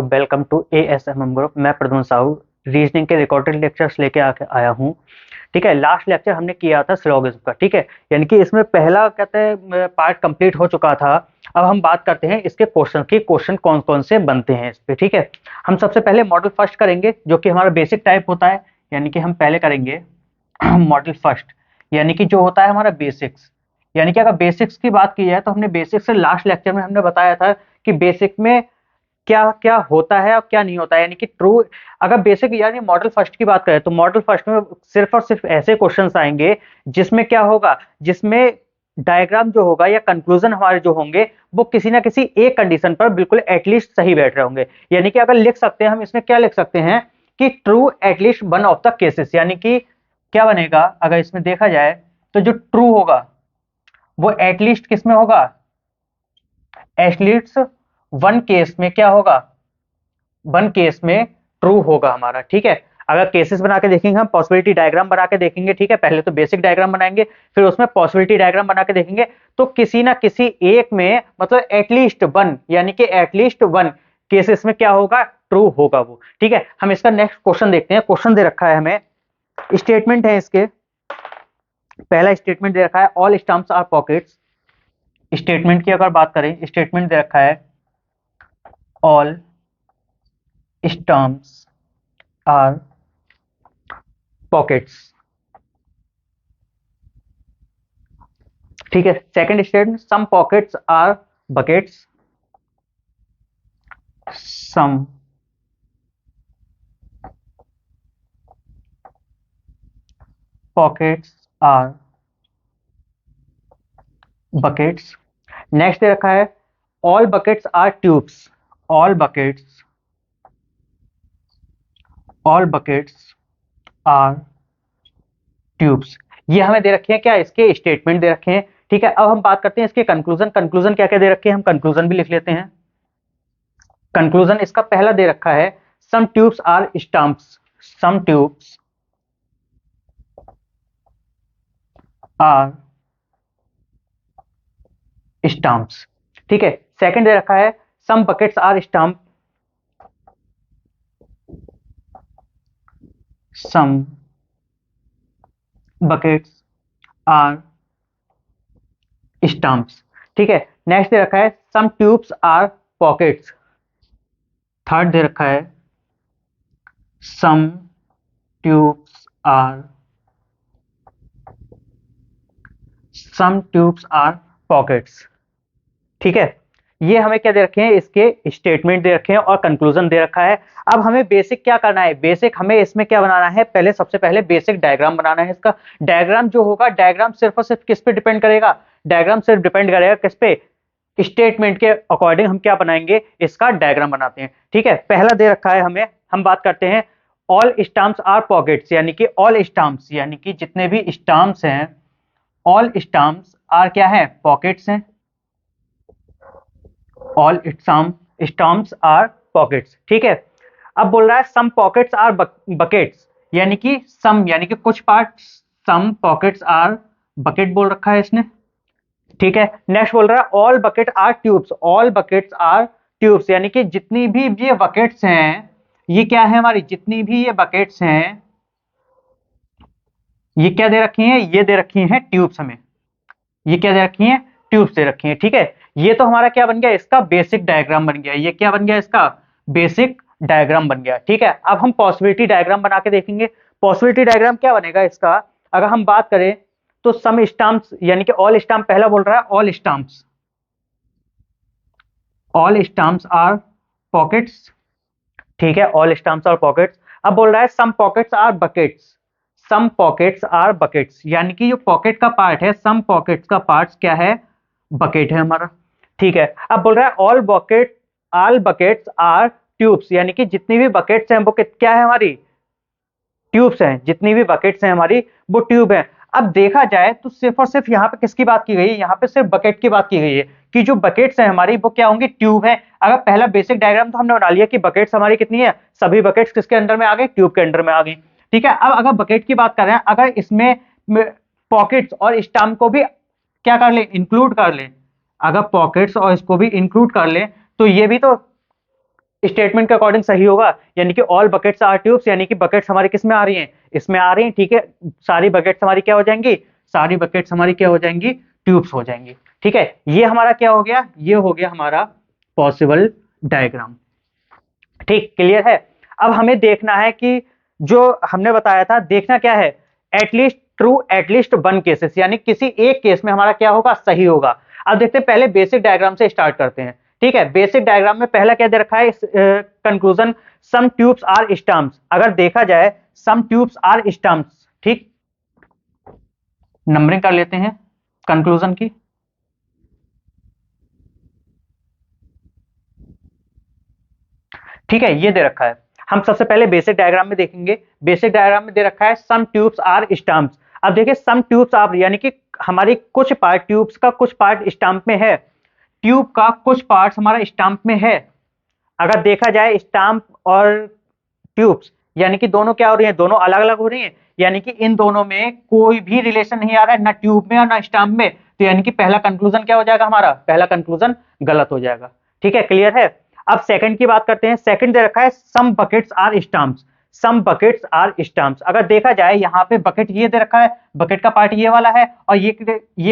Welcome to ASMM ग्रुप। मैं Pradyumna Sahu reasoning के रिकॉर्डेड लेक्चर्स लेके आके आया हूँ। ठीक है, लास्ट लेक्चर हमने किया था सिलोगिज्म का। ठीक है, यानी कि इसमें पहला कहते हैं पार्ट कंप्लीट हो चुका था। अब हम बात करते हैं इसके क्वेश्चन की, क्वेश्चन कौन कौन से बनते हैं इस पे। ठीक है, हम सबसे पहले मॉडल फर्स्ट करेंगे जो कि हमारा बेसिक टाइप होता है। यानी कि हम पहले करेंगे मॉडल फर्स्ट, यानी कि जो होता है हमारा बेसिक्स। यानी कि अगर बेसिक्स की बात की जाए तो हमने बेसिक्स से लास्ट लेक्चर में हमने बताया था कि बेसिक में क्या क्या होता है और क्या नहीं होता है। यानी कि ट्रू, अगर बेसिक यानी मॉडल फर्स्ट की बात करें तो मॉडल फर्स्ट में सिर्फ और सिर्फ ऐसे क्वेश्चंस आएंगे जिसमें क्या होगा, जिसमें डायग्राम जो होगा या कंक्लूजन हमारे जो होंगे वो किसी ना किसी एक कंडीशन पर बिल्कुल एटलीस्ट सही बैठ रहे होंगे। यानी कि अगर लिख सकते हैं हम इसमें, क्या लिख सकते हैं कि true at least one of the cases. यानी कि क्या बनेगा अगर इसमें देखा जाए तो जो ट्रू होगा वो एटलीस्ट किस में होगा, एटलीस्ट वन केस में क्या होगा, वन केस में ट्रू होगा हमारा। ठीक है, अगर केसेस बना के देखेंगे, हम पॉसिबिलिटी डायग्राम बना के देखेंगे। ठीक है, पहले तो बेसिक डायग्राम बनाएंगे, फिर उसमें पॉसिबिलिटी डायग्राम बना के देखेंगे। तो किसी ना किसी एक में मतलब एटलीस्ट वन, यानी कि एटलीस्ट वन केसेस में क्या होगा, ट्रू होगा वो। ठीक है, हम इसका नेक्स्ट क्वेश्चन देखते हैं। क्वेश्चन दे रखा है हमें, स्टेटमेंट है इसके। पहला स्टेटमेंट दे रखा है all stumps are pockets. Statement की अगर बात करें, स्टेटमेंट दे रखा है ऑल स्टम्प्स आर पॉकेट्स। ठीक है, second statement some pockets are buckets. Some pockets are buckets. Next दे रखा है all buckets are tubes. All buckets, all buckets are tubes. ये हमें दे रखे हैं, क्या इसके स्टेटमेंट दे रखे हैं। ठीक है, अब हम बात करते हैं इसके कंक्लूजन। कंक्लूजन क्या क्या दे रखे हैं, हम कंक्लूजन भी लिख लेते हैं। कंक्लूजन इसका पहला दे रखा है some tubes are stumps. Some tubes are stumps. ठीक है, सेकंड दे रखा है some buckets are stump. Some buckets are stumps. ठीक है, नेक्स्ट दे रखा है some tubes are pockets. Third दे रखा है some tubes are, some tubes are pockets. ठीक है, ये हमें क्या दे रखे हैं, इसके स्टेटमेंट दे रखे हैं और कंक्लूजन दे रखा है। अब हमें बेसिक क्या करना है, बेसिक हमें इसमें क्या बनाना है, पहले सबसे पहले बेसिक डायग्राम बनाना है। इसका डायग्राम जो होगा, डायग्राम सिर्फ और सिर्फ किस पे डिपेंड करेगा, डायग्राम सिर्फ डिपेंड करेगा किस पे, स्टेटमेंट के अकॉर्डिंग हम क्या बनाएंगे, इसका डायग्राम बनाते हैं। ठीक है, पहला दे रखा है हमें, हम बात करते हैं ऑल स्टाम्प्स आर पॉकेट्स। यानी कि ऑल स्टाम्प्स, यानी कि जितने भी स्टाम्प्स हैं, ऑल स्टाम्प्स आर क्या है, पॉकेट्स हैं। All stamps are pockets. ठीक है, अब बोल रहा है सम पॉकेट्स आर बकेट्स। यानी कि सम, यानी कि कुछ part, some pockets are bucket बोल रखा है इसने। ठीक है, नेक्स्ट बोल रहा है all bucket are tubes. All buckets are tubes, यानी कि जितनी भी ये बकेट्स हैं, ये क्या है हमारी, जितनी भी ये बकेट्स हैं, ये क्या दे रखी हैं, ये दे रखी हैं ट्यूब्स हमें। ये क्या दे रखी हैं, ट्यूब्स दे रखी हैं। ठीक है, ये तो हमारा क्या बन गया, इसका बेसिक डायग्राम बन गया। ये क्या बन गया, इसका बेसिक डायग्राम बन गया। ठीक है, अब हम पॉसिबिलिटी डायग्राम बना के देखेंगे। पॉसिबिलिटी डायग्राम क्या बनेगा इसका, अगर हम बात करें तो सम स्टम्प्स, यानी कि ऑल स्टम्प, पहला बोल रहा है all stumps, all stumps are pockets. ठीक है, ऑल स्टम्प्स आर पॉकेट्स। अब बोल रहा है some pockets are buckets. Some pockets are buckets, यानी कि जो पॉकेट का पार्ट है, सम पॉकेट्स का पार्ट क्या है, बकेट है हमारा। ठीक है, अब बोल रहा है all bucket, all buckets are tubes. यानी कि जितनी भी बकेट्स हैं वो क्या है हमारी, ट्यूब्स हैं। जितनी भी बकेट्स हैं हमारी वो ट्यूब है। अब देखा जाए तो सिर्फ और सिर्फ यहाँ पे किसकी बात की गई है, यहाँ पे सिर्फ बकेट की बात की गई है कि जो बकेट्स हैं हमारी वो क्या होंगी, ट्यूब है। अगर पहला बेसिक डायग्राम तो हमने बना लिया कि बकेट्स हमारी कितनी है, सभी बकेट्स किसके अंडर में आ गई, ट्यूब के अंडर में आ गई। ठीक है, अब अगर बकेट की बात कर रहे हैं, अगर इसमें पॉकेट्स और स्टम्प को भी क्या कर ले, इंक्लूड कर ले, अगर पॉकेट्स और इसको भी इंक्लूड कर ले तो ये भी तो स्टेटमेंट के अकॉर्डिंग सही होगा, यानी कि ऑल बकेट्स आर ट्यूब्स, यानी कि बकेट्स हमारी किस में आ रही हैं, इसमें आ रही हैं, ठीक है। सारी बकेट्स हमारी क्या हो जाएंगी, सारी बकेट्स हमारी क्या हो जाएंगी, ट्यूब्स हो जाएंगी, ठीक है। ये हमारा क्या हो गया, ये हो गया हमारा पॉसिबल डायग्राम, ठीक, क्लियर है। अब हमें देखना है कि जो हमने बताया था, देखना क्या है, at least true at least one cases, यानी किसी एक केस में हमारा क्या होगा, सही होगा। अब देखते हैं, पहले बेसिक डायग्राम से स्टार्ट करते हैं, ठीक है। बेसिक डायग्राम में पहला क्या दे रखा है, conclusion some tubes are stumps, अगर देखा जाए सम ट्यूब्स आर स्टम्प्स, ठीक, नंबरिंग कर लेते हैं कंक्लूजन की। ठीक है, ये दे रखा है, हम सबसे पहले बेसिक डायग्राम में देखेंगे। बेसिक डायग्राम में दे रखा है सम ट्यूब्स आर स्टम्प्स। अब देखिए सम ट्यूब्स आर, यानी कि हमारी कुछ पार्ट, ट्यूब्स का कुछ पार्ट स्टम्प में है, ट्यूब का कुछ पार्ट हमारा स्टम्प में है। अगर देखा जाए स्टम्प और ट्यूब्स, यानी कि दोनों क्या हो रही हैं, दोनों अलग अलग हो रही हैं, यानी कि इन दोनों में कोई भी रिलेशन नहीं आ रहा है, ना ट्यूब में और ना स्टम्प में, तो यानी कि पहला कंक्लूजन क्या हो जाएगा, हमारा पहला कंक्लूजन गलत हो जाएगा, ठीक है, क्लियर है। अब सेकंड की बात करते हैं। सेकंड दे रखा है some buckets are stumps, some buckets are stumps. अगर देखा जाए यहाँ पे बकेट ये दे रखा है, बकेट का पार्ट ये वाला है, और ये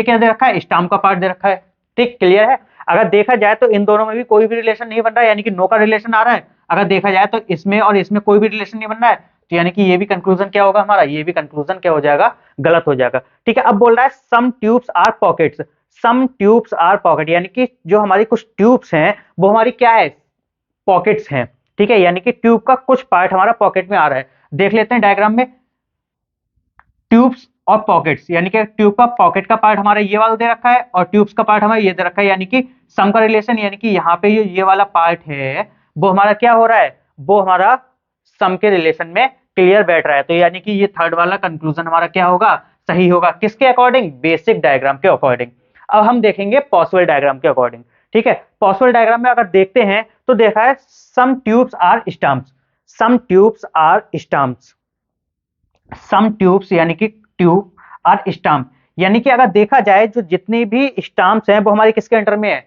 क्या दे रखा है, स्टम्प का पार्ट दे रखा है, ठीक, क्लियर है। अगर देखा जाए तो इन दोनों में भी कोई भी रिलेशन नहीं बन रहा है, यानी कि नो का रिलेशन आ रहा है। अगर देखा जाए तो इसमें और इसमें कोई भी रिलेशन नहीं बन रहा है, तो यानी कि ये भी कंक्लूजन क्या होगा हमारा, ये भी कंक्लूजन क्या हो जाएगा, गलत हो जाएगा, ठीक है। अब बोल रहा है some tubes are pockets, some tubes are pocket, यानी कि जो हमारी कुछ ट्यूब्स हैं वो हमारी क्या है, पॉकेट्स हैं, ठीक है, यानी कि ट्यूब का कुछ पार्ट हमारा पॉकेट में आ रहा है। देख लेते हैं डायग्राम में, ट्यूब्स और पॉकेट्स, यानी कि ट्यूब का पॉकेट का पार्ट हमारा ये वाला दे रखा है, और ट्यूब्स का पार्ट हमारा ये दे रखा है, यानी कि सम का रिलेशन, यानी कि यहाँ पे ये वाला पार्ट है वो हमारा क्या हो रहा है, वो हमारा सम के रिलेशन में क्लियर बैठ रहा है, तो यानी कि ये थर्ड वाला कंक्लूजन हमारा क्या होगा, सही होगा, किसके अकॉर्डिंग, बेसिक डायग्राम के अकॉर्डिंग। अब हम देखेंगे पॉसिबल डायग्राम के अकॉर्डिंग, ठीक है। पॉसिबल डायग्राम में अगर देखते हैं तो देखा है some tubes are stumps, some tubes are stumps, some tubes, यानी कि ट्यूब आर स्टम्प, यानी कि अगर देखा जाए जो जितनी भी स्टम्प्स हैं वो हमारे किसके अंडर में है,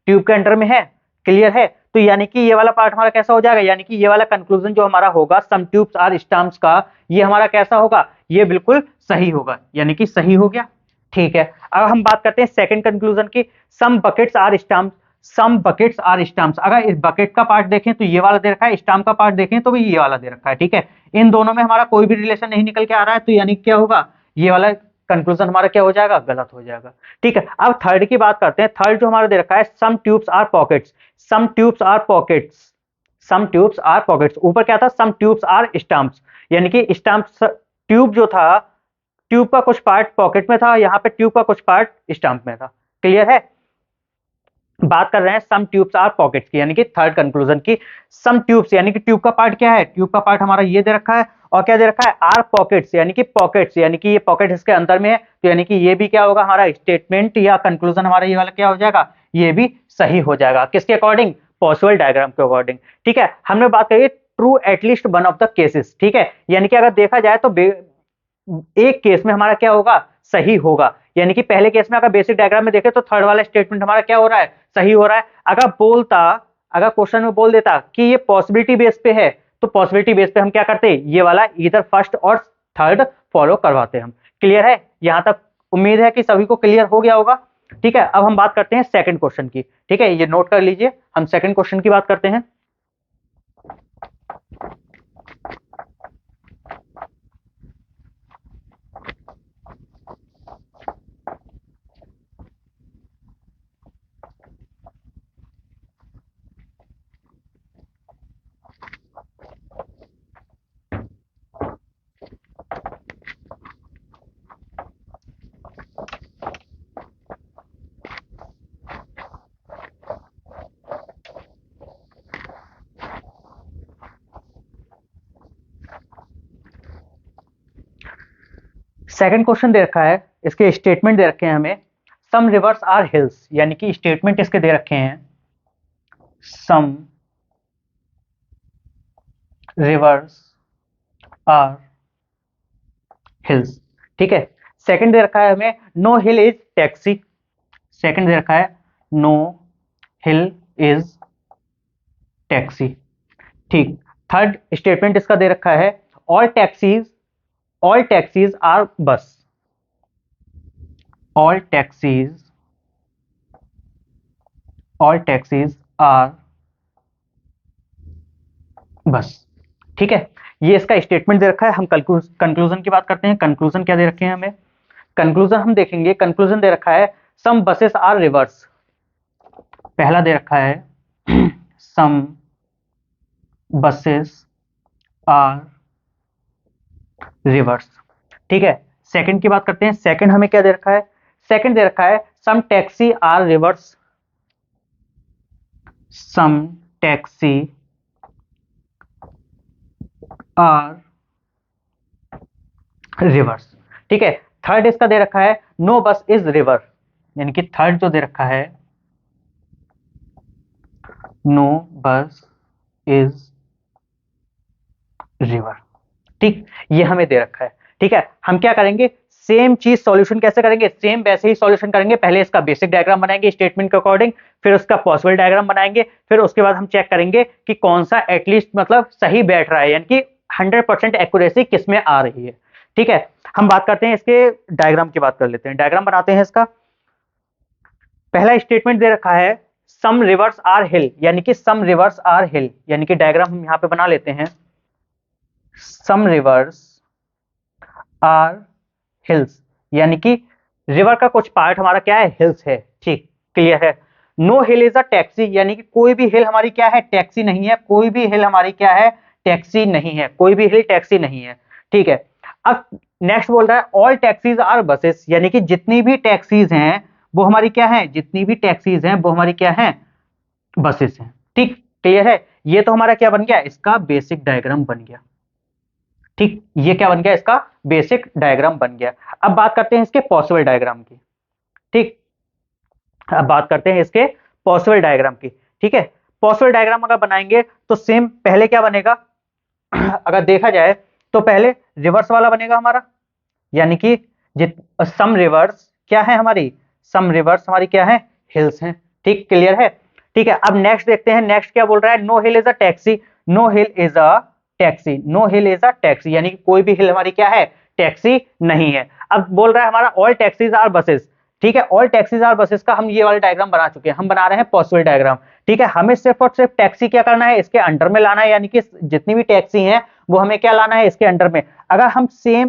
ट्यूब के अंडर में है, क्लियर है। तो यानी कि ये वाला पार्ट हमारा कैसा हो जाएगा, यानी कि ये वाला कंक्लूजन जो हमारा होगा सम ट्यूब्स आर स्टम्प्स का, ये हमारा कैसा होगा, ये बिल्कुल सही होगा, यानी कि सही हो गया, ठीक है। अब हम बात करते हैं सेकंड कंक्लूजन की, some buckets are stumps, some buckets are stumps. अगर इस बकेट का पार्ट देखें तो ये वाला दे रखा है, स्टम्प का पार्ट देखें तो भी ये वाला दे रखा है, ठीक है। इन दोनों में हमारा कोई भी रिलेशन नहीं निकल के आ रहा है, तो यानी क्या होगा, ये वाला कंक्लूजन हमारा क्या हो जाएगा, गलत हो जाएगा, ठीक है। अब थर्ड की बात करते हैं। थर्ड जो हमारा दे रखा है some tubes are pockets, some tubes are pockets, some tubes are pockets, ऊपर क्या था, सम ट्यूब्स आर स्टम्प्स, यानी कि स्टम्प, ट्यूब जो था, ट्यूब का कुछ पार्ट पॉकेट में था, यहाँ पे ट्यूब का कुछ पार्ट स्टम्प में था, क्लियर है। बात कर रहे हैं सम ट्यूब्स आर पॉकेट्स की, यानी कि थर्ड कंक्लूजन की, सम ट्यूब्स, यानी कि ट्यूब का पार्ट क्या है, ट्यूब का पार्ट हमारा ये दे रखा है, और क्या दे रखा है, आर पॉकेट्स, यानी कि पॉकेट्स, यानी कि ये पॉकेट इसके अंदर में है, तो यानी कि ये भी क्या होगा, हमारा स्टेटमेंट या कंक्लूजन हमारा ये वाला क्या हो जाएगा, ये भी सही हो जाएगा, किसके अकॉर्डिंग, पॉसिबल डायग्राम के अकॉर्डिंग, ठीक है। हमने बात करी true at least one of the cases, ठीक है, यानी कि अगर देखा जाए तो एक केस में हमारा क्या होगा, सही होगा, यानी कि पहले केस में अगर बेसिक डायग्राम में देखें तो थर्ड वाला स्टेटमेंट हमारा क्या हो रहा है, सही हो रहा है। अगर बोलता, अगर क्वेश्चन में बोल देता कि ये पॉसिबिलिटी बेस पे है, तो पॉसिबिलिटी बेस पे हम क्या करते, ये वाला इधर फर्स्ट और थर्ड फॉलो करवाते हम, क्लियर है। यहां तक उम्मीद है कि सभी को क्लियर हो गया होगा, ठीक है। अब हम बात करते हैं सेकंड क्वेश्चन की, ठीक है, ये नोट कर लीजिए, हम सेकंड क्वेश्चन की बात करते हैं। सेकंड क्वेश्चन दे रखा है, इसके स्टेटमेंट दे रखे हैं हमें, सम रिवर्स आर हिल्स, यानी कि स्टेटमेंट इसके दे रखे हैं, सम रिवर्स आर हिल्स, ठीक है। सेकंड दे रखा है हमें, no hill is taxi, second दे रखा है नो हिल इज टैक्सी, ठीक। थर्ड स्टेटमेंट इसका दे रखा है, all taxis are bus, all taxis are bus. ठीक है, ये इसका स्टेटमेंट दे रखा है। हम कंक्लूजन की बात करते हैं। कंक्लूजन क्या दे रखे हैं हमें? कंक्लूजन हम देखेंगे, कंक्लूजन दे रखा है सम बसेस आर रिवर्स। पहला दे रखा है सम बसेस आर रिवर्स। ठीक है, सेकंड की बात करते हैं। सेकंड हमें क्या दे रखा है? सेकंड दे रखा है some taxi are rivers, some taxi are rivers. ठीक है, थर्ड इसका दे रखा है नो बस इज रिवर, यानी कि थर्ड जो दे रखा है नो बस इज रिवर। ठीक, ये हमें दे रखा है। ठीक है, हम क्या करेंगे, सेम चीज सॉल्यूशन कैसे करेंगे? सेम वैसे ही सॉल्यूशन करेंगे। पहले इसका बेसिक डायग्राम बनाएंगे स्टेटमेंट के अकॉर्डिंग, फिर उसका पॉसिबल डायग्राम बनाएंगे, फिर उसके बाद हम चेक करेंगे कि कौन सा एटलीस्ट मतलब सही बैठ रहा है, यानी कि 100% एक्यूरेसी किस में आ रही है। ठीक है, हम बात करते हैं इसके डायग्राम की बात कर लेते हैं। डायग्राम बनाते हैं इसका। पहला स्टेटमेंट दे रखा है सम रिवर्स आर हिल, यानी कि सम रिवर्स आर हिल, यानी कि डायग्राम हम यहां पे बना लेते हैं। सम रिवर्स आर हिल्स, यानी कि रिवर का कुछ पार्ट हमारा क्या है, हिल्स है। ठीक, क्लियर है। No hill is a taxi, यानी कि कोई भी हिल हमारी क्या है, टैक्सी नहीं है। कोई भी हिल हमारी क्या है, टैक्सी नहीं है। कोई भी हिल टैक्सी नहीं है। ठीक है, अब नेक्स्ट बोल रहा है ऑल टैक्सीज आर बसेस, यानी कि जितनी भी टैक्सीज हैं वो हमारी क्या है, जितनी भी टैक्सीज हैं वो हमारी क्या है, बसेस हैं। ठीक, क्लियर है। ये तो हमारा क्या बन गया, इसका बेसिक डायग्राम बन गया। ठीक, ये क्या बन गया, इसका बेसिक डायग्राम बन गया। अब बात करते हैं इसके पॉसिबल डायग्राम की। ठीक, अब बात करते हैं इसके पॉसिबल डायग्राम की। ठीक है, पॉसिबल डायग्राम अगर बनाएंगे तो सेम पहले क्या बनेगा अगर देखा जाए तो पहले रिवर्स वाला बनेगा हमारा, यानी कि जित सम रिवर्स क्या है हमारी, सम रिवर्स हमारी क्या है, हिल्स हैं। ठीक, क्लियर है। ठीक है, अब नेक्स्ट देखते हैं। नेक्स्ट क्या बोल रहा है, no hill is a taxi, no hill is a taxi, no hill is a taxi, यानी कि कोई भी हिल हमारी क्या है, टैक्सी नहीं है। अब बोल रहा है हमारा ऑल टैक्सीज आर बसेस। ठीक है, ऑल टैक्सीज आर बसेस का हम ये वाला डायग्राम बना चुके हैं, हम बना रहे हैं पॉसिबल डायग्राम। ठीक है, हमें सिर्फ और सिर्फ टैक्सी क्या करना है, इसके अंडर में लाना है, यानी कि जितनी भी टैक्सी हैं वो हमें क्या लाना है, इसके अंडर में। अगर हम सेम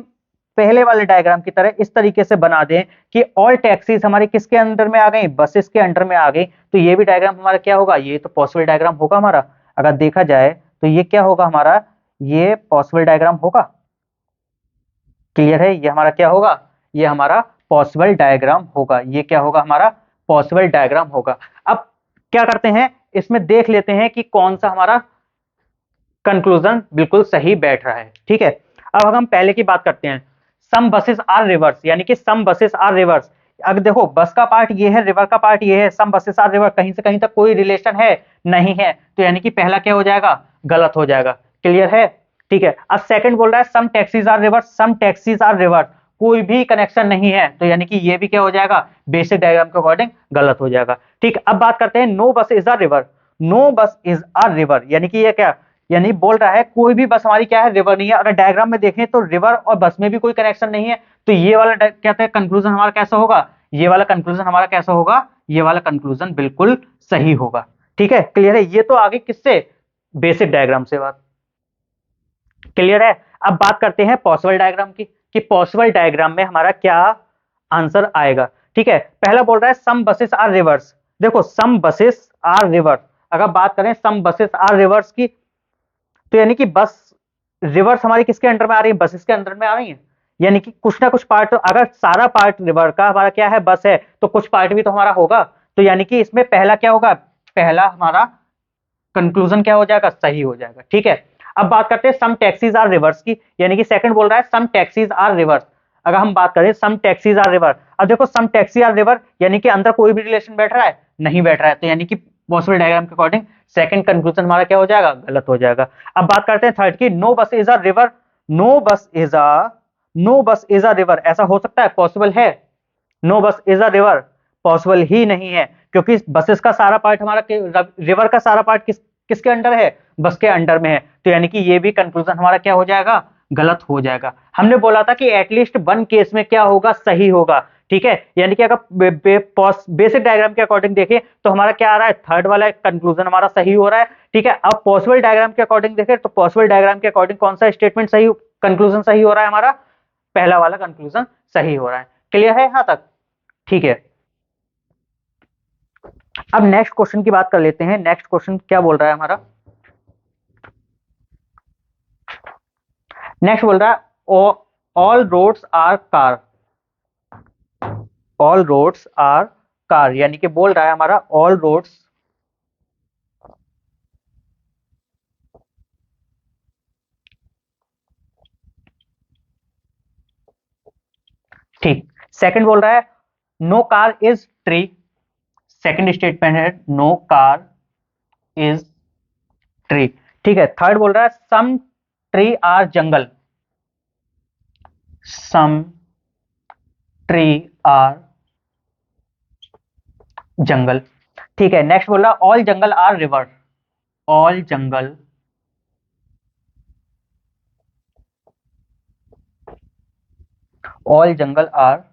पहले वाले डायग्राम की तरह इस तरीके से बना दें कि ऑल टैक्सीज हमारी किसके अंडर में आ गई, बसेस के अंडर में आ गई, तो ये भी डायग्राम हमारा क्या होगा, ये तो पॉसिबल डायग्राम होगा हमारा। अगर देखा जाए तो ये क्या होगा हमारा, ये पॉसिबल डायग्राम होगा। क्लियर है, ये हमारा क्या होगा, ये हमारा पॉसिबल डायग्राम होगा। ये क्या होगा हमारा, पॉसिबल डायग्राम होगा। अब क्या करते हैं, इसमें देख लेते हैं कि कौन सा हमारा कंक्लूजन बिल्कुल सही बैठ रहा है। ठीक है, अब अगर हम पहले की बात करते हैं, सम बसेस आर रिवर्स, यानी कि सम बसेस आर रिवर्स। अब देखो बस का पार्ट ये है, रिवर का पार्ट ये है, सम बसेस आर रिवर्स, कहीं से कहीं तक कोई रिलेशन है नहीं है, तो यानी कि पहला क्या हो जाएगा, गलत हो जाएगा। क्लियर है। ठीक है, अब सेकंड बोल रहा है some taxis are rivers, some taxis are rivers, कोई भी कनेक्शन नहीं है, तो यानी कि ये भी क्या हो जाएगा, बेसिक डायग्राम के अकॉर्डिंग गलत हो जाएगा। ठीक, अब बात करते हैं नो बस इज अ रिवर, नो बस इज अ रिवर, यानी कि ये क्या, यानी बोल रहा है कोई भी बस हमारी क्या है, रिवर नहीं है। अगर डायग्राम में देखें तो रिवर और बस में भी कोई कनेक्शन नहीं है, तो ये वाला कहते हैं कंक्लूजन हमारा कैसा होगा, ये वाला कंक्लूजन हमारा कैसा होगा, ये वाला कंक्लूजन बिल्कुल सही होगा। ठीक है, क्लियर है। ये तो आगे किससे, बेसिक डायग्राम से बात क्लियर है। अब बात करते हैं पॉसिबल डायग्राम की, कि पॉसिबल डायग्राम में हमारा क्या आंसर आएगा। ठीक है, पहला बोल रहा है सम बसेस आर रिवर्स। देखो सम बसेस आर रिवर्स, अगर बात करें सम बसेस आर रिवर्स की, तो यानी कि बस रिवर्स हमारी किसके अंडर में आ रही है, बसेस के अंडर में आ रही है। यानी कि कुछ ना कुछ पार्ट, अगर सारा पार्ट रिवर का हमारा क्या है, बस है, तो कुछ पार्ट भी तो हमारा होगा। तो यानी कि इसमें पहला क्या होगा, पहला हमारा कंक्लूजन क्या हो जाएगा, सही हो जाएगा। ठीक है, अब बात करते हैं सम टैक्सीज आर रिवर्स की, यानी कि सेकंड बोल रहा है सम टैक्सीज आर रिवर्स। अगर हम बात करें सम टैक्सीज आर रिवर, अब देखो सम टैक्सी आर रिवर, यानी कि अंदर कोई भी रिलेशन बैठ रहा है, नहीं बैठ रहा है, तो यानी कि पॉसिबल डायग्राम के अकॉर्डिंग सेकंड कंक्लूजन हमारा क्या हो जाएगा, गलत हो जाएगा। अब बात करते हैं थर्ड की, नो बस इज अ रिवर, नो बस इज अ, नो बस इज अ रिवर, ऐसा हो सकता है, पॉसिबल है, नो बस इज अ रिवर पॉसिबल ही नहीं है, क्योंकि बसेस का सारा पार्ट हमारा, रिवर का सारा पार्ट किसके अंडर है, बस के अंडर में है, तो यानी कि ये भी कंक्लूजन हमारा क्या हो जाएगा, गलत हो जाएगा। हमने बोला था कि एटलीस्ट वन केस में क्या होगा, सही होगा, ठीक है। यानी कि अगर बेसिक डायग्राम के अकॉर्डिंग देखें तो हमारा क्या आ रहा है, थर्ड वाला कंक्लूजन हमारा सही हो रहा है, ठीक है। अब पॉसिबल डायग्राम के अकॉर्डिंग देखें तो पॉसिबल डायग्राम के अकॉर्डिंग कौन सा स्टेटमेंट सही, कंक्लूजन सही हो रहा है, हमारा पहला वाला कंक्लूजन सही हो रहा है। क्लियर है यहां तक, ठीक है। अब नेक्स्ट क्वेश्चन की बात कर लेते हैं। नेक्स्ट क्वेश्चन क्या बोल रहा है हमारा, नेक्स्ट बोल रहा है all roads are car, all roads are car, यानी कि बोल रहा है हमारा ऑल रोड्स, ठीक। सेकंड बोल रहा है no car is tree, second statement है नो कार इज ट्री, ठीक है। थर्ड बोल रहा है some tree are jungle, some tree are jungle, ठीक है। नेक्स्ट बोल रहा है all jungle are river, all jungle all jungle are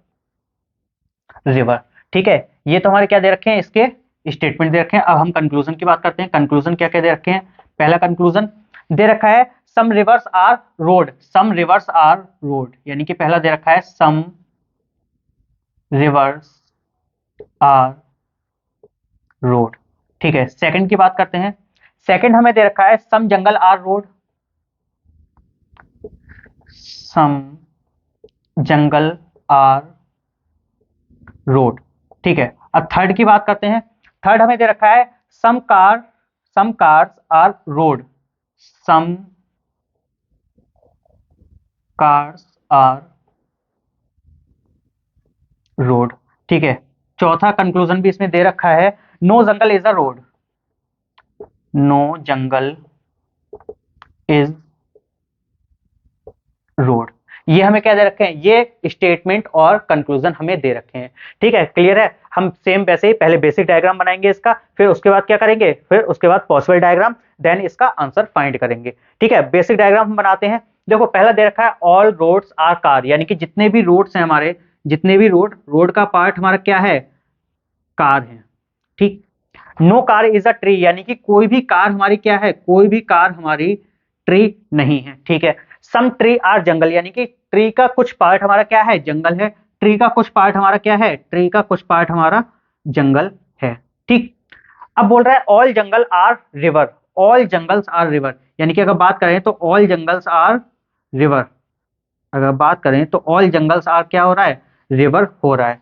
river, ठीक है। ये तो हमारे क्या दे रखे हैं, इसके स्टेटमेंट दे रखे हैं। अब हम कंक्लूजन की बात करते हैं। कंक्लूजन क्या क्या दे रखे हैं। पहला कंक्लूजन दे रखा है some rivers are road, some rivers are road, यानी कि पहला दे रखा है सम रिवर्स आर रोड, ठीक है। सेकंड की बात करते हैं। सेकंड हमें दे रखा है some jungle are road, some jungle are road, ठीक है। अब थर्ड की बात करते हैं। थर्ड हमें दे रखा है some cars are road, some cars are road, ठीक है। चौथा कंक्लूजन भी इसमें दे रखा है no jungle is a road, no jungle is road. ये हमें क्या दे रखे हैं, ये स्टेटमेंट और कंक्लूजन हमें दे रखे हैं, ठीक है। क्लियर है। हम सेम वैसे ही पहले बेसिक डायग्राम बनाएंगे इसका, फिर उसके बाद क्या करेंगे, फिर उसके बाद पॉसिबल डायग्राम, देन इसका आंसर फाइंड करेंगे, ठीक है। बेसिक डायग्राम हम बनाते हैं। देखो पहला दे रखा है ऑल रोड्स आर कार, यानी कि जितने भी रोड्स हैं हमारे, जितने भी रोड का पार्ट हमारा क्या है, कार है, ठीक। No car is a tree, यानी कि कोई भी कार हमारी क्या है, कोई भी कार हमारी ट्री नहीं है, ठीक है। सम ट्री आर जंगल, यानी कि ट्री का कुछ पार्ट हमारा क्या है, जंगल है। ट्री का कुछ पार्ट हमारा क्या है, ट्री का कुछ पार्ट हमारा जंगल है, ठीक। अब बोल रहा है all jungle are river, all jungles are river, यानी कि अगर बात करें तो ऑल जंगल्स आर रिवर, अगर बात करें तो ऑल जंगल्स आर क्या हो रहा है, रिवर हो रहा है,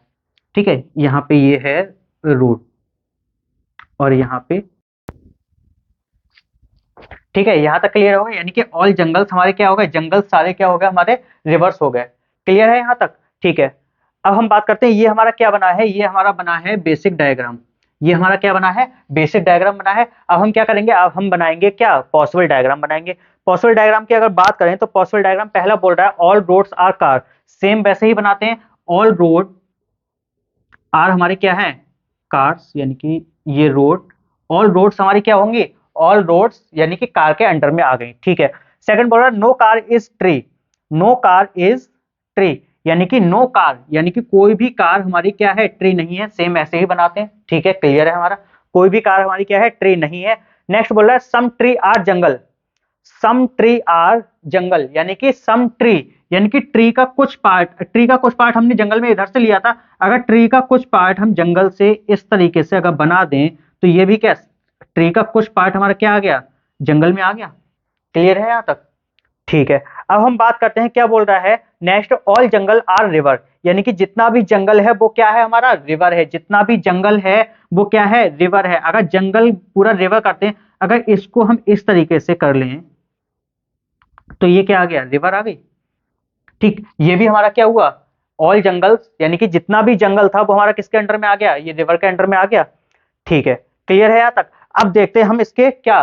ठीक है। यहाँ पे ये है रूट और यहाँ पे, ठीक है। यहां तक क्लियर हो गया, यानी कि ऑल जंगल्स हमारे क्या हो गए, जंगल सारे क्या हो गए हमारे, रिवर्स हो गए। क्लियर है यहां तक, ठीक है। अब हम बात करते हैं ये हमारा क्या बना है, ये हमारा बना है बेसिक डायग्राम, ये हमारा क्या बना है, बेसिक डायग्राम बना है। अब हम क्या करेंगे, अब हम बनाएंगे क्या, पॉसिबल डायग्राम बनाएंगे। पॉसिबल डायग्राम की अगर बात करें तो पॉसिबल डायग्राम पहला बोल रहा है all roads are car, same वैसे ही बनाते हैं। ऑल रोड आर हमारे क्या है, कार्स, यानी कि ये रोड, ऑल रोड्स हमारी क्या होंगी, ऑल रोड्स यानी कि कार के अंडर में आ गई, ठीक है। सेकंड बोल रहा है no car is tree, no car is tree, यानी कि नो कार यानी कि कोई भी कार हमारी क्या है, ट्री नहीं है, सेम ऐसे ही बनाते हैं, ठीक है। क्लियर है हमारा, कोई भी कार हमारी क्या है, ट्री नहीं है। नेक्स्ट बोल रहा है some tree are jungle, some tree are jungle, यानी कि सम ट्री यानी कि ट्री का कुछ पार्ट, ट्री का कुछ पार्ट हमने जंगल में इधर से लिया था, अगर ट्री का कुछ पार्ट हम जंगल से इस तरीके से अगर बना दें तो ये भी क्या, ट्री का कुछ पार्ट हमारा क्या आ गया, जंगल में आ गया। क्लियर है यहां तक, ठीक है। अब हम बात करते हैं क्या बोल रहा है next, all jungle are river, यानी कि जितना भी जंगल है वो क्या है हमारा, रिवर है, जितना भी जंगल है वो क्या है, रिवर है। अगर जंगल पूरा रिवर करते हैं, अगर इसको हम इस तरीके से कर लें तो ये क्या आ गया, रिवर आ गई, ठीक। ये भी हमारा क्या हुआ, ऑल जंगल्स यानी कि जितना भी जंगल था वो हमारा किसके अंडर में आ गया, ये रिवर के अंडर में आ गया, ठीक है। क्लियर है यहां तक। अब देखते हैं हम इसके क्या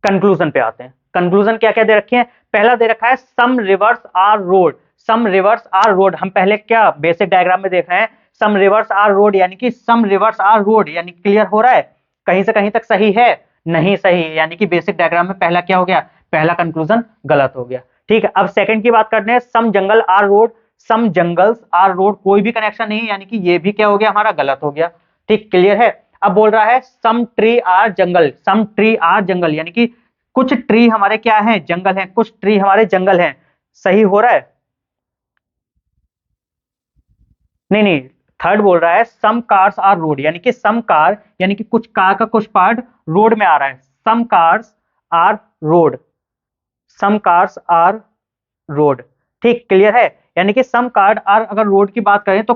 कंक्लूजन पे आते हैं। कंक्लूजन क्या क्या दे रखे हैं, पहला दे रखा है some rivers are road, some rivers are road, हम पहले क्या बेसिक डायग्राम में देख रहे हैं, सम रिवर्स आर रोड, यानी कि सम रिवर्स आर रोड, यानी क्लियर हो रहा है, कहीं से कहीं तक सही है, नहीं सही है, यानी कि बेसिक डायग्राम में पहला क्या हो गया, पहला कंक्लूजन गलत हो गया। ठीक है, अब सेकंड की बात करते हैं, some jungle are road, some jungles are road, कोई भी कनेक्शन नहीं, यानी कि ये भी क्या हो गया, हमारा गलत हो गया। ठीक, क्लियर है। अब बोल रहा है some tree are jungle, some tree are jungle, यानी कि कुछ ट्री हमारे क्या हैं, जंगल हैं, कुछ ट्री हमारे जंगल हैं, सही हो रहा है। नहीं नहीं, थर्ड बोल रहा है सम कार्स आर रोड, यानी कि सम कार, यानी कि कुछ कार का कुछ पार्ट रोड में आ रहा है, some cars are road, some cars are road. ठीक, क्लियर है। यानी कि सम कार आर, अगर रोड की बात करें तो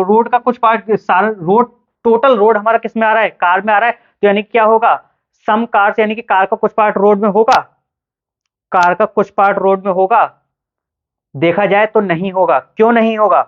रोड का कुछ पार्ट, सारा रोड, टोटल रोड हमारा किस में आ रहा है, कार में आ रहा है, तो यानी क्या होगा, सम कार्स, यानी कि कार का कुछ पार्ट रोड में होगा, कार का कुछ पार्ट रोड में होगा, देखा जाए तो नहीं होगा। क्यों नहीं होगा,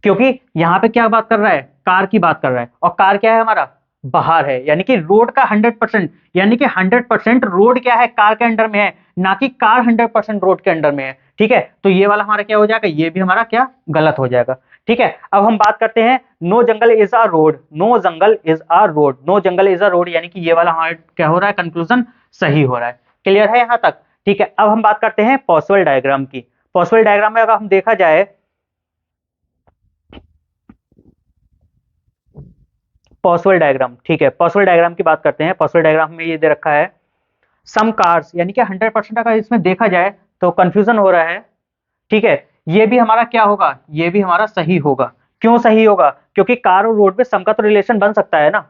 क्योंकि यहां पे क्या बात कर रहा है, कार की बात कर रहा है, और कार क्या है हमारा, बाहर है, यानी कि रोड का 100%, यानी कि 100% रोड क्या है, कार के अंडर में है, ना कि कार 100% रोड के अंडर में है। ठीक है, तो ये वाला हमारा क्या हो जाएगा, ये भी हमारा क्या गलत हो जाएगा। ठीक है, अब हम बात करते हैं no jungle is a road, no jungle is a road, no jungle is a road, यानी कि ये वाला हमारा क्या हो रहा है, कंक्लूजन सही हो रहा है। क्लियर है यहां तक। ठीक है, अब हम बात करते हैं पॉसिबल डायग्राम की। पॉसिबल डायग्राम में अगर हम देखा जाए, पॉसिबल डायग्राम, ठीक है, पॉसिबल डायग्राम की बात करते हैं। पॉसिबल डायग्राम में ये दे रखा है सम कार्स, यानी कि 100% अगर इसमें देखा जाए तो कंफ्यूजन हो रहा है। ठीक है, ये भी हमारा क्या होगा, ये भी हमारा सही होगा। क्यों सही होगा, क्योंकि कार और रोड में सम का तो रिलेशन बन सकता है ना,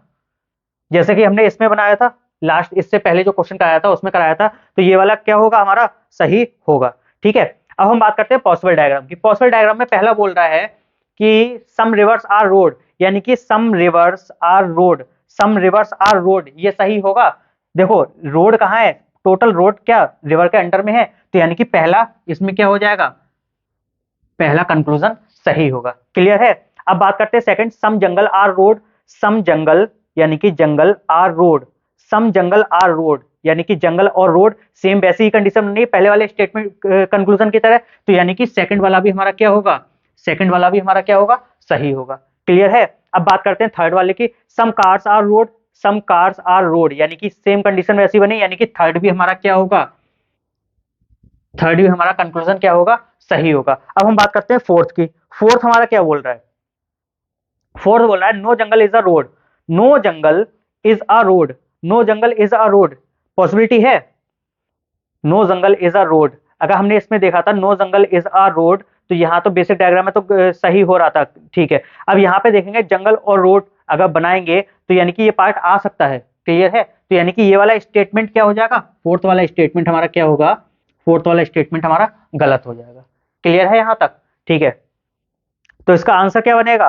जैसे कि हमने इसमें बनाया था, लास्ट इससे पहले जो क्वेश्चन कराया था उसमें कराया था, तो ये वाला क्या होगा, हमारा सही होगा। ठीक है, अब हम बात करते हैं पॉसिबल डायग्राम की। पॉसिबल डायग्राम में पहला बोल रहा है कि सम रिवर्स आर रोड, यानी कि some rivers are road, some rivers are road, ये सही होगा। देखो रोड कहाँ है, टोटल रोड क्या रिवर के अंडर में है, तो यानी कि पहला इसमें क्या हो जाएगा, पहला कंक्लूजन सही होगा। क्लियर है। अब बात करते हैं second, some jungle are road, some jungle, यानी कि jungle are road, some jungle are road, यानी कि जंगल और रोड सेम वैसी ही कंडीशन नहीं, पहले वाले स्टेटमेंट कंक्लूजन की तरह, तो यानी कि सेकंड वाला भी हमारा क्या होगा, सेकंड वाला भी हमारा क्या होगा, सही होगा। क्लियर है। अब बात करते हैं थर्ड वाले की, some cars are road, some cars are road, यानी कि सेम कंडीशन वैसी बनी, यानी कि थर्ड भी हमारा क्या होगा, थर्ड भी हमारा कंक्लूजन क्या होगा, सही होगा। अब हम बात करते हैं फोर्थ की। फोर्थ हमारा क्या बोल रहा है, फोर्थ बोल रहा है no jungle is a road, no jungle is a road, no jungle is a road, possibility है, no jungle is a road. अगर हमने इसमें देखा था no jungle is a road, तो यहाँ तो बेसिक डायग्राम में तो सही हो रहा था। ठीक है, अब यहाँ पे देखेंगे जंगल और रोड अगर बनाएंगे तो यानी कि ये पार्ट आ सकता है। क्लियर है, तो यानी कि ये वाला स्टेटमेंट क्या हो जाएगा, फोर्थ वाला स्टेटमेंट हमारा क्या होगा, फोर्थ वाला स्टेटमेंट हमारा गलत हो जाएगा। क्लियर है यहाँ तक। ठीक है, तो इसका आंसर क्या बनेगा,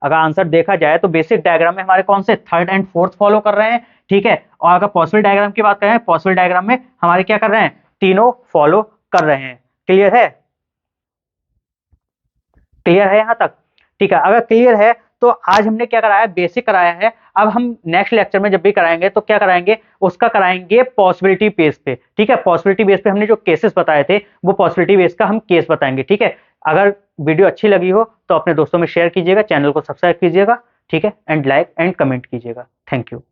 अगर आंसर देखा जाए तो बेसिक डायग्राम में हमारे कौन से थर्ड एंड फोर्थ फॉलो कर रहे हैं। ठीक है, और अगर पॉसिबल डायग्राम की बात करें, पॉसिबल डायग्राम में हमारे क्या कर रहे हैं, तीनों फॉलो कर रहे हैं। क्लियर है, क्लियर है यहां तक। ठीक है, अगर क्लियर है तो आज हमने क्या कराया, बेसिक कराया है। अब हम नेक्स्ट लेक्चर में जब भी कराएंगे तो क्या कराएंगे, उसका कराएंगे पॉसिबिलिटी बेस पे। ठीक है, पॉसिबिलिटी बेस पे हमने जो केसेस बताए थे वो पॉसिबिलिटी बेस का हम केस बताएंगे। ठीक है, अगर वीडियो अच्छी लगी हो तो अपने दोस्तों में शेयर कीजिएगा, चैनल को सब्सक्राइब कीजिएगा। ठीक है, एंड लाइक एंड कमेंट कीजिएगा। Thank you.